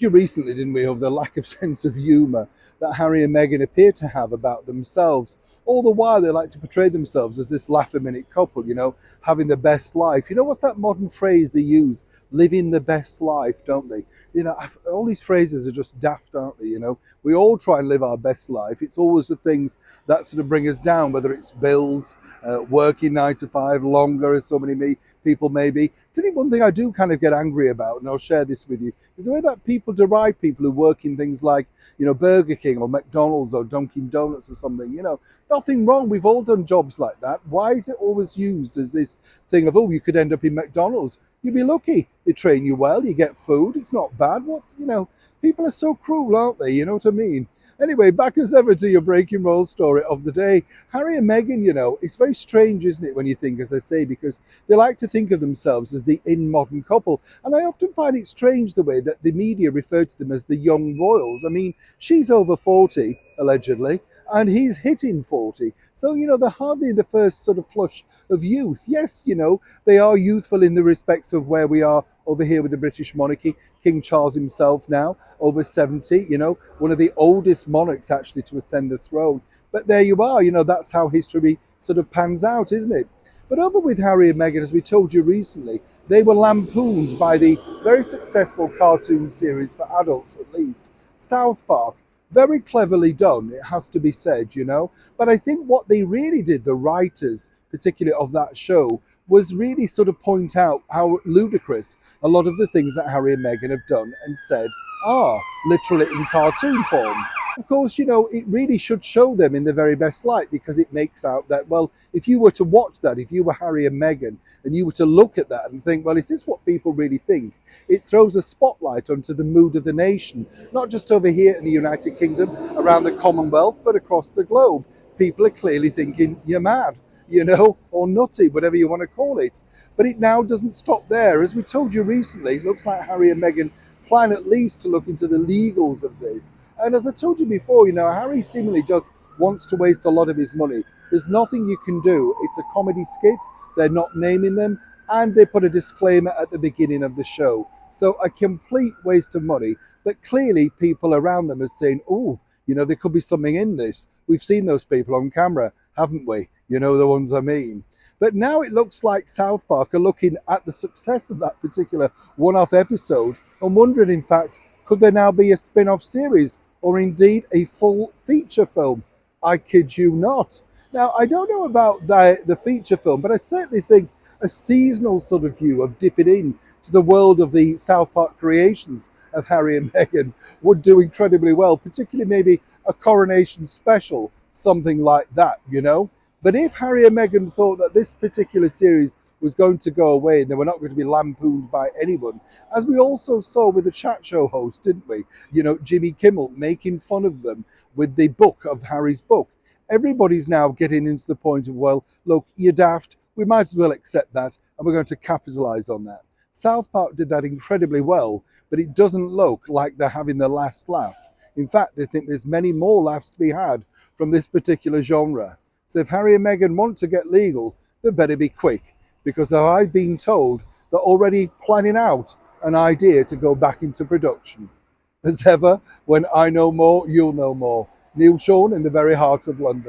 Recently, didn't we, of the lack of sense of humour that Harry and Meghan appear to have about themselves. All the while, they like to portray themselves as this laugh-a-minute couple, having the best life. What's that modern phrase they use? Living the best life, don't they? All these phrases are just daft, aren't they? We all try and live our best life. It's always the things that sort of bring us down, whether it's bills, working 9 to 5 longer, as so many people may be. To me, one thing I do kind of get angry about, and I'll share this with you, is the way that people deride people who work in things like, Burger King or McDonald's or Dunkin' Donuts or something. Nothing wrong. We've all done jobs like that. Why is it always used as this thing of, oh, you could end up in McDonald's? You'd be lucky. They train you well. You get food. It's not bad. People are so cruel, aren't they? You know what I mean? Anyway, back as ever to your breaking roll story of the day. Harry and Meghan, it's very strange, isn't it, when you think, as I say, because they like to think of themselves as the in-modern couple. And I often find it strange the way that the media refer to them as the young royals. I mean, she's over 40, allegedly, and he's hitting 40. So, they're hardly in the first sort of flush of youth. Yes, they are youthful in the respects of where we are over here with the British monarchy. King Charles himself now, over 70, one of the oldest monarchs actually to ascend the throne. But there you are, that's how history sort of pans out, isn't it? But over with Harry and Meghan, as we told you recently, they were lampooned by the very successful cartoon series for adults, at least, South Park. Very cleverly done, it has to be said, But I think what they really did, the writers, particularly of that show, was really sort of point out how ludicrous a lot of the things that Harry and Meghan have done and said are literally in cartoon form. Of course, it really should show them in the very best light, because it makes out that, well, if you were to watch that, if you were Harry and Meghan and you were to look at that and think, well, is this what people really think? It throws a spotlight onto the mood of the nation, not just over here in the United Kingdom, around the Commonwealth, but across the globe. People are clearly thinking you're mad, or nutty, whatever you want to call it. But it now doesn't stop there. As we told you recently, it looks like Harry and Meghan plan at least to look into the legals of this. And as I told you before, Harry seemingly just wants to waste a lot of his money. There's nothing you can do. It's a comedy skit. They're not naming them. And they put a disclaimer at the beginning of the show. So a complete waste of money. But clearly people around them are saying, oh, there could be something in this. We've seen those people on camera, haven't we? The ones I mean. But now it looks like South Park are looking at the success of that particular one-off episode and wondering, in fact, could there now be a spin-off series or indeed a full feature film? I kid you not. Now, I don't know about the feature film, but I certainly think a seasonal sort of view of dipping in to the world of the South Park creations of Harry and Meghan would do incredibly well, particularly maybe a coronation special, something like that, But if Harry and Meghan thought that this particular series was going to go away and they were not going to be lampooned by anyone, as we also saw with the chat show host, didn't we? Jimmy Kimmel making fun of them with the book of Harry's book. Everybody's now getting into the point of, well, look, you're daft. We might as well accept that, and we're going to capitalize on that. South Park did that incredibly well, but it doesn't look like they're having the last laugh. In fact, they think there's many more laughs to be had from this particular genre. So if Harry and Meghan want to get legal, they better be quick, because I've been told they're already planning out an idea to go back into production. As ever, when I know more, you'll know more. Neil Sean in the very heart of London.